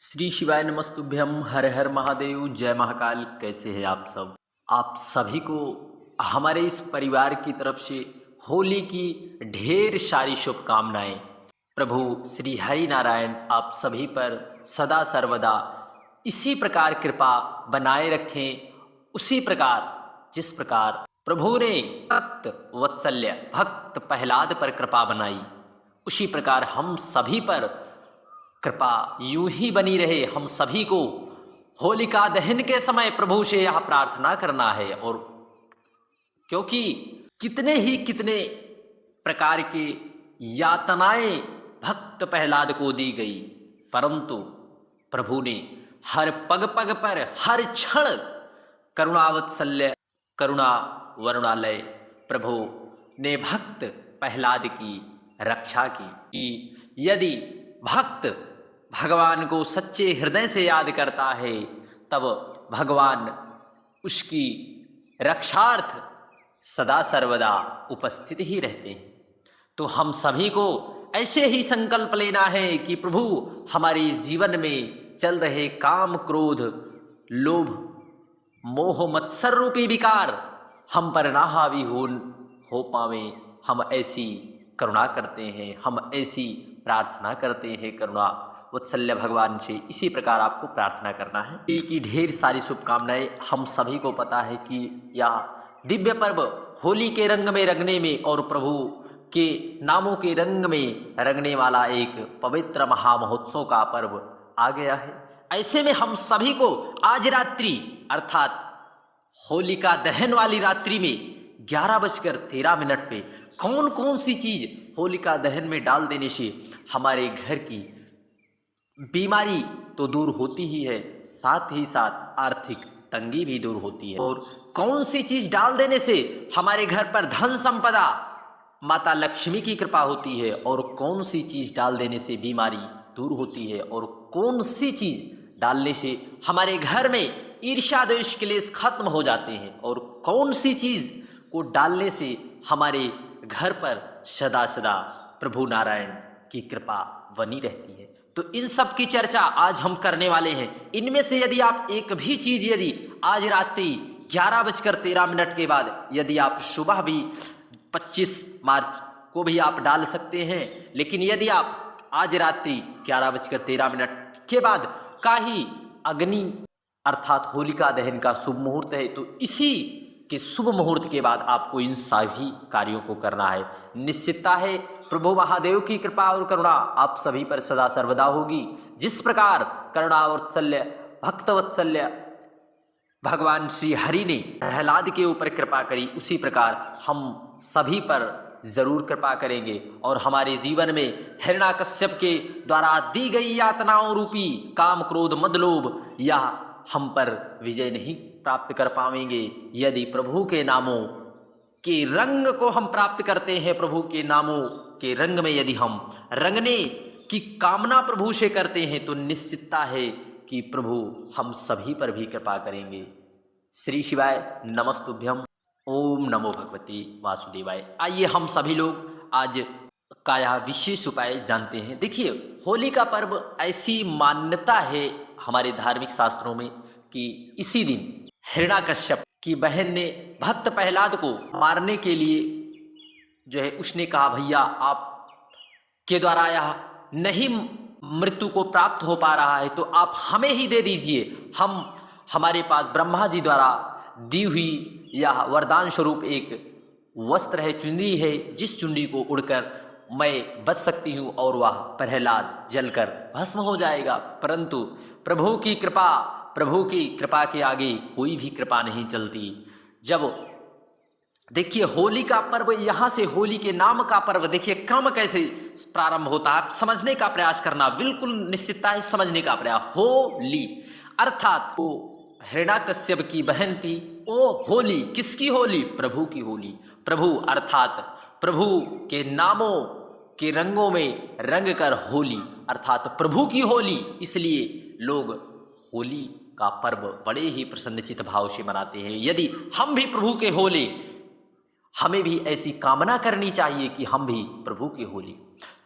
श्री शिवाय नमस्तुभ्यम। हर हर महादेव, जय महाकाल। कैसे हैं आप सब? आप सभी को हमारे इस परिवार की तरफ से होली की ढेर सारी शुभकामनाएं। प्रभु श्री हरि नारायण आप सभी पर सदा सर्वदा इसी प्रकार कृपा बनाए रखें। उसी प्रकार जिस प्रकार प्रभु ने भक्त वत्सल्य भक्त प्रहलाद पर कृपा बनाई, उसी प्रकार हम सभी पर कृपा यूं ही बनी रहे। हम सभी को होलिका दहन के समय प्रभु से यह प्रार्थना करना है। और क्योंकि कितने प्रकार के यातनाएं भक्त प्रहलाद को दी गई, परंतु प्रभु ने हर पग पग पर हर क्षण करुणावत्सल्य करुणा वरुणालय प्रभु ने भक्त प्रहलाद की रक्षा की। यदि भक्त भगवान को सच्चे हृदय से याद करता है, तब भगवान उसकी रक्षार्थ सदा सर्वदा उपस्थित ही रहते हैं। तो हम सभी को ऐसे ही संकल्प लेना है कि प्रभु हमारे जीवन में चल रहे काम क्रोध लोभ मोह मत्सर रूपी विकार हम पर ना हावी हो पावे। हम ऐसी करुणा करते हैं, हम ऐसी प्रार्थना करते हैं करुणा वत्सल्य भगवान से। इसी प्रकार आपको प्रार्थना करना है। होली की ढेर सारी शुभकामनाएं। हम सभी को पता है कि यह दिव्य पर्व होली के रंग में रंगने में और प्रभु के नामों के रंग में रंगने वाला एक पवित्र महामहोत्सव का पर्व आ गया है। ऐसे में हम सभी को आज रात्रि अर्थात होलिका दहन वाली रात्रि में 11:13 पे कौन कौन सी चीज होलिका दहन में डाल देने से हमारे घर की बीमारी तो दूर होती ही है, साथ ही साथ आर्थिक तंगी भी दूर होती है। और कौन सी चीज डाल देने से हमारे घर पर धन संपदा माता लक्ष्मी की कृपा होती है, और कौन सी चीज डाल देने से बीमारी दूर होती है, और कौन सी चीज डालने से हमारे घर में ईर्ष्या द्वेष क्लेश खत्म हो जाते हैं, और कौन सी चीज को डालने से हमारे घर पर सदा सदा प्रभु नारायण की कृपा बनी रहती है। तो इन सब की चर्चा आज हम करने वाले हैं। इनमें से यदि आप एक भी चीज यदि आज रात्रि 11:13 के बाद यदि आप सुबह भी 25 मार्च को भी आप डाल सकते हैं, लेकिन यदि आप आज रात्रि 11:13 के बाद का ही अग्नि अर्थात होलिका दहन का शुभ मुहूर्त है, तो इसी के शुभ मुहूर्त के बाद आपको इन सभी कार्यों को करना है। निश्चितता है प्रभु महादेव की कृपा और करुणा आप सभी पर सदा सर्वदा होगी। जिस प्रकार करुणा वत्सल्य भक्त वत्सल्य भगवान श्री हरि ने प्रहलाद के ऊपर कृपा करी, उसी प्रकार हम सभी पर जरूर कृपा करेंगे। और हमारे जीवन में हिरण्याकश्यप के द्वारा दी गई यातनाओं रूपी काम क्रोध मद लोभ या हम पर विजय नहीं प्राप्त कर पाएंगे। यदि प्रभु के नामों के रंग को हम प्राप्त करते हैं, प्रभु के नामों के रंग में यदि हम रंगने की कामना प्रभु से करते हैं, तो निश्चितता है कि प्रभु हम सभी पर भी कृपा करेंगे। श्री शिवाय नमस्तुभ्यम। ओम नमो भगवते वासुदेवाय। आइए हम सभी लोग आज का यह विशेष उपाय जानते हैं। देखिए, होली का पर्व ऐसी मान्यता है हमारे धार्मिक शास्त्रों में कि इसी दिन हिरण्याकश्यप की बहन ने भक्त प्रहलाद को मारने के लिए जो है उसने कहा, भैया आप के द्वारा यह नहीं मृत्यु को प्राप्त हो पा रहा है, तो आप हमें ही दे दीजिए। हमारे पास ब्रह्मा जी द्वारा दी हुई यह वरदान स्वरूप एक वस्त्र है, चुनरी है, जिस चुनरी को उड़कर मैं बच सकती हूँ और वह प्रहलाद जलकर भस्म हो जाएगा। परंतु प्रभु की कृपा के आगे कोई भी कृपा नहीं चलती। जब देखिए होली का पर्व, यहाँ से होली के नाम का पर्व, देखिए क्रम कैसे प्रारंभ होता है, समझने का प्रयास करना, बिल्कुल निश्चितता है समझने का प्रयास। होली अर्थात वो हिरण्याकश्यप की बहन थी, ओ होली किसकी होली? प्रभु की होली। प्रभु अर्थात प्रभु के नामों के रंगों में रंग कर होली अर्थात प्रभु की होली। इसलिए लोग होली का पर्व बड़े ही प्रसन्नचित भाव से मनाते हैं। यदि हम भी प्रभु के होले, हमें भी ऐसी कामना करनी चाहिए कि हम भी प्रभु की होली।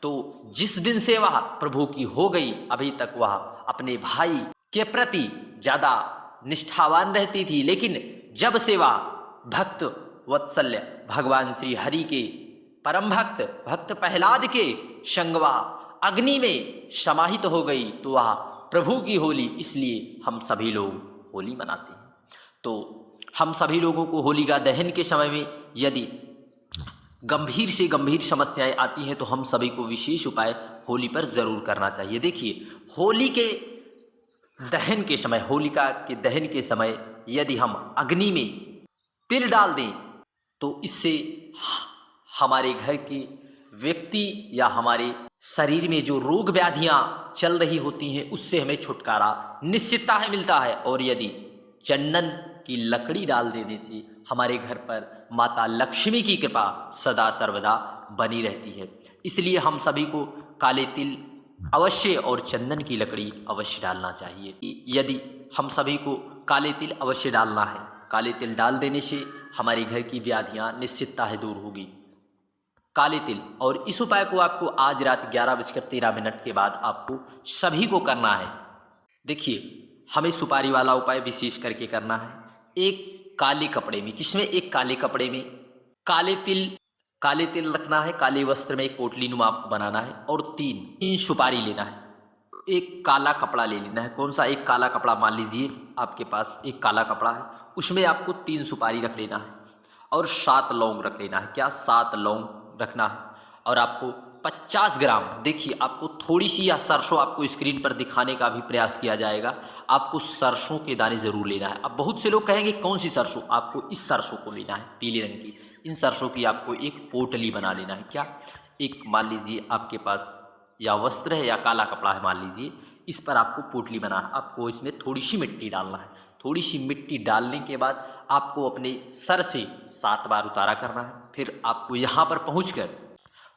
तो जिस दिन से वह प्रभु की हो गई, अभी तक वह अपने भाई के प्रति ज़्यादा निष्ठावान रहती थी, लेकिन जब से वह भक्त वत्सल्य भगवान श्री हरि के परम भक्त प्रहलाद के संगवा अग्नि में समाहित हो गई, तो वह प्रभु की होली, इसलिए हम सभी लोग होली मनाते हैं। तो हम सभी लोगों को होलिका दहन के समय में यदि गंभीर से गंभीर समस्याएं आती हैं तो हम सभी को विशेष उपाय होली पर जरूर करना चाहिए। देखिए, होली के दहन के समय, होलिका के दहन के समय यदि हम अग्नि में तिल डाल दें तो इससे हमारे घर के व्यक्ति या हमारे शरीर में जो रोग व्याधियां चल रही होती हैं उससे हमें छुटकारा निश्चितता है मिलता है। और यदि चंदन की लकड़ी डाल देने से हमारे घर पर माता लक्ष्मी की कृपा सदा सर्वदा बनी रहती है। इसलिए हम सभी को काले तिल अवश्य और चंदन की लकड़ी अवश्य डालना चाहिए। यदि हम सभी को काले तिल अवश्य डालना है, काले तिल डाल देने से हमारे घर की व्याधियां निश्चितता है दूर होगी। काले तिल, और इस उपाय को आपको आज रात 11:13 के बाद आपको सभी को करना है। देखिए, हमें सुपारी वाला उपाय विशेष करके करना है। एक काले कपड़े में, किसमें, एक काले कपड़े में काले तिल रखना है। काले वस्त्र में एक पोटली नुमा आपको बनाना है और तीन सुपारी लेना है। एक काला कपड़ा ले लेना है। कौन सा? एक काला कपड़ा। मान लीजिए आपके पास एक काला कपड़ा है, उसमें आपको 3 सुपारी रख लेना है और 7 लौंग रख लेना है। क्या? 7 लौंग रखना है। और आपको 50 ग्राम, देखिए आपको थोड़ी सी या सरसों आपको स्क्रीन पर दिखाने का भी प्रयास किया जाएगा, आपको सरसों के दाने जरूर लेना है। अब बहुत से लोग कहेंगे कौन सी सरसों? आपको इस सरसों को लेना है, पीले रंग की। इन सरसों की आपको एक पोटली बना लेना है। क्या? एक, मान लीजिए आपके पास या वस्त्र है या काला कपड़ा है, मान लीजिए, इस पर आपको पोटली बनाना। आपको इसमें थोड़ी सी मिट्टी डालना है। थोड़ी सी मिट्टी डालने के बाद आपको अपने सर से 7 बार उतारा करना है। फिर आपको यहाँ पर पहुँचकर,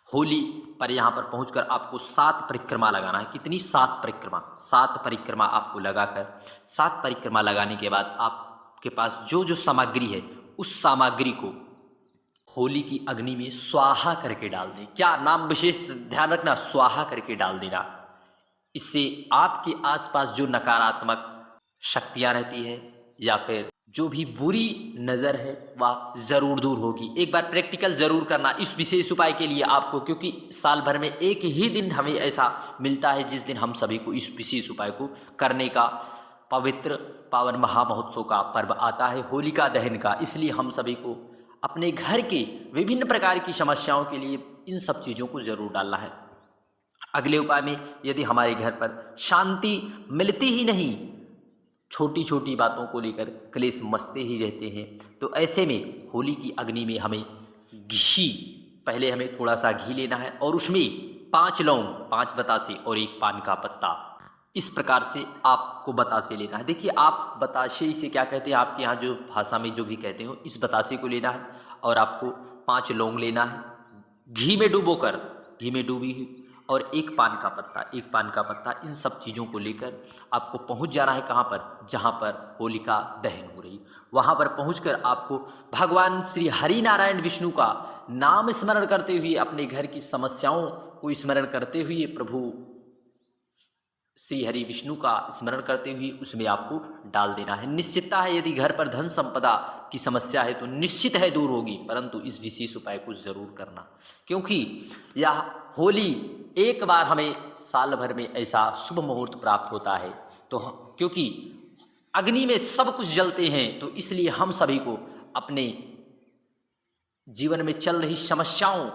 होली पर यहाँ पर पहुँचकर आपको 7 परिक्रमा लगाना है। कितनी? 7 परिक्रमा। 7 परिक्रमा आपको लगाकर, 7 परिक्रमा लगाने के बाद आपके पास जो जो सामग्री है उस सामग्री को होली की अग्नि में स्वाहा करके डाल दें। क्या? नाम विशेष ध्यान रखना, स्वाहा करके डाल देना। इससे आपके आसपास जो नकारात्मक शक्तियां रहती है या फिर जो भी बुरी नज़र है वह ज़रूर दूर होगी। एक बार प्रैक्टिकल ज़रूर करना इस विशेष उपाय के लिए आपको, क्योंकि साल भर में एक ही दिन हमें ऐसा मिलता है जिस दिन हम सभी को इस विशेष उपाय को करने का पवित्र पावन महामहोत्सव का पर्व आता है, होलिका दहन का। इसलिए हम सभी को अपने घर के विभिन्न प्रकार की समस्याओं के लिए इन सब चीज़ों को ज़रूर डालना है। अगले उपाय में, यदि हमारे घर पर शांति मिलती ही नहीं, छोटी छोटी बातों को लेकर क्लेश मचते ही रहते हैं, तो ऐसे में होली की अग्नि में हमें घी, पहले हमें थोड़ा सा घी लेना है और उसमें 5 लौंग, 5 बतासे और 1 पान का पत्ता, इस प्रकार से आपको बतासे लेना है। देखिए, आप बतासे इसे क्या कहते हैं, आपके यहाँ जो भाषा में जो भी कहते हो, इस बतासे को लेना है और आपको 5 लौंग लेना है, घी में डूबोकर, घी में डूबी हुई, और 1 पान का पत्ता, 1 पान का पत्ता। इन सब चीज़ों को लेकर आपको पहुंच जाना है कहाँ पर? जहाँ पर होलिका दहन हो रही, वहाँ पर पहुंचकर आपको भगवान श्री हरि नारायण विष्णु का नाम स्मरण करते हुए, अपने घर की समस्याओं को स्मरण करते हुए, प्रभु श्री हरि विष्णु का स्मरण करते हुए उसमें आपको डाल देना है। निश्चितता है, यदि घर पर धन संपदा की समस्या है तो निश्चित है दूर होगी, परंतु इस विशेष उपाय को जरूर करना, क्योंकि यह होली एक बार हमें साल भर में ऐसा शुभ मुहूर्त प्राप्त होता है। तो क्योंकि अग्नि में सब कुछ जलते हैं, तो इसलिए हम सभी को अपने जीवन में चल रही समस्याओं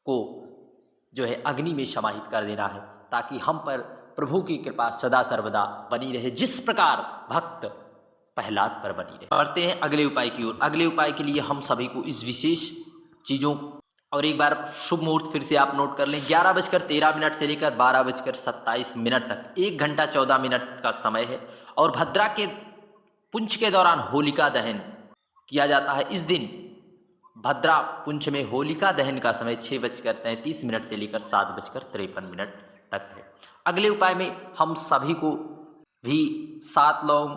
को जो है अग्नि में समाहित कर देना है, ताकि हम पर प्रभु की कृपा सदा सर्वदा बनी रहे, जिस प्रकार भक्त प्रहलाद पर बनी रहे। बढ़ते हैं अगले उपाय की ओर। अगले उपाय के लिए हम सभी को इस विशेष चीज़ों, और एक बार शुभ मुहूर्त फिर से आप नोट कर लें, 11:13 से लेकर 12:27 तक 1 घंटा 14 मिनट का समय है। और भद्रा के पुंछ के दौरान होलिका दहन किया जाता है। इस दिन भद्रा पुंछ में होलिका दहन का समय 6:33 से लेकर 7:53 तक है। अगले उपाय में हम सभी को भी 7 लौंग,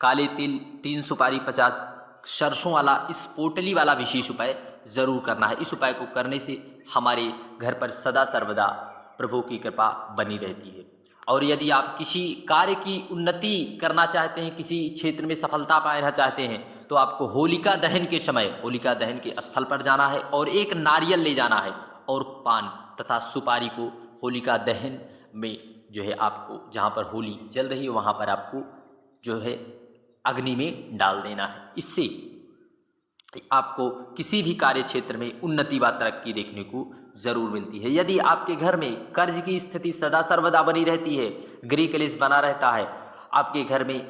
काले तिल, 3 सुपारी, 50 सरसों वाला इस पोटली वाला विशेष उपाय जरूर करना है। इस उपाय को करने से हमारे घर पर सदा सर्वदा प्रभु की कृपा बनी रहती है। और यदि आप किसी कार्य की उन्नति करना चाहते हैं, किसी क्षेत्र में सफलता पाना चाहते हैं, तो आपको होलिका दहन के समय होलिका दहन के स्थल पर जाना है और एक नारियल ले जाना है और पान तथा सुपारी को होलिका दहन में जो है आपको जहाँ पर होली जल रही है वहाँ पर आपको जो है अग्नि में डाल देना है। इससे आपको किसी भी कार्य क्षेत्र में उन्नति व तरक्की देखने को जरूर मिलती है। यदि आपके घर में कर्ज की स्थिति सदा सर्वदा बनी रहती है, गृह कलेश बना रहता है, आपके घर में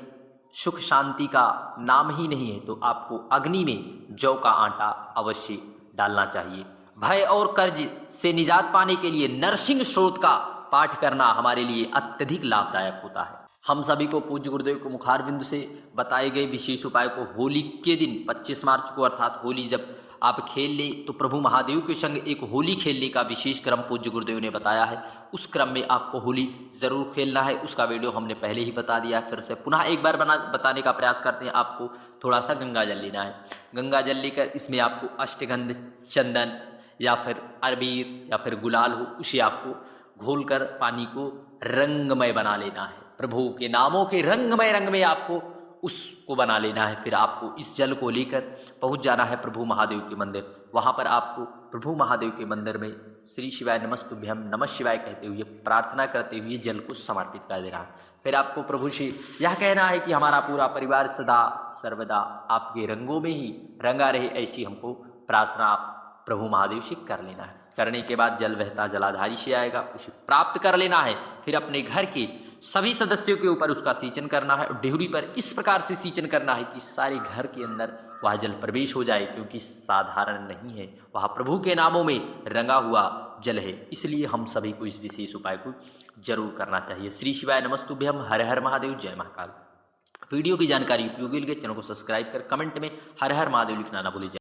सुख शांति का नाम ही नहीं है, तो आपको अग्नि में जौ का आटा अवश्य डालना चाहिए। भय और कर्ज से निजात पाने के लिए नरसिंह स्तोत्र का पाठ करना हमारे लिए अत्यधिक लाभदायक होता है। हम सभी को पूज्य गुरुदेव को मुखारबिंद से बताए गए विशेष उपाय को होली के दिन 25 मार्च को अर्थात होली जब आप खेल ले तो प्रभु महादेव के संग एक होली खेलने का विशेष क्रम पूज्य गुरुदेव ने बताया है। उस क्रम में आपको होली जरूर खेलना है। उसका वीडियो हमने पहले ही बता दिया है, फिर से पुनः एक बार बताने का प्रयास करते हैं। आपको थोड़ा सा गंगा जल लेना है। गंगा जल लेकर इसमें आपको अष्टगंध, चंदन या फिर अबीर या फिर गुलाल हो, उसे आपको घोलकर पानी को रंगमय बना लेना है। प्रभु के नामों के रंगमय रंग में आपको उसको बना लेना है। फिर आपको इस जल को लेकर पहुंच जाना है प्रभु महादेव के मंदिर। वहां पर आपको प्रभु महादेव के मंदिर में श्री शिवाय नमस्तुभ्यम नमः शिवाय कहते हुए प्रार्थना करते हुए जल को समर्पित कर देना है। फिर आपको प्रभु से यह कहना है कि हमारा पूरा परिवार सदा सर्वदा आपके रंगों में ही रंगा रहे, ऐसी हमको प्रार्थना प्रभु महादेव से कर लेना है। करने के बाद जल बहता जलाधारी से आएगा, उसे प्राप्त कर लेना है। फिर अपने घर के सभी सदस्यों के ऊपर उसका सिंचन करना है और डेहरी पर इस प्रकार से सिंचन करना है कि सारे घर के अंदर वह जल प्रवेश हो जाए, क्योंकि साधारण नहीं है, वह प्रभु के नामों में रंगा हुआ जल है। इसलिए हम सभी को इस विशेष उपाय को जरूर करना चाहिए। श्री शिवाय नमस्तुभ्यम, हर हर महादेव, जय महाकाल। वीडियो की जानकारी उपयोगी लगे चैनल को सब्सक्राइब कर कमेंट में हर हर महादेव लिखना ना भूलिए।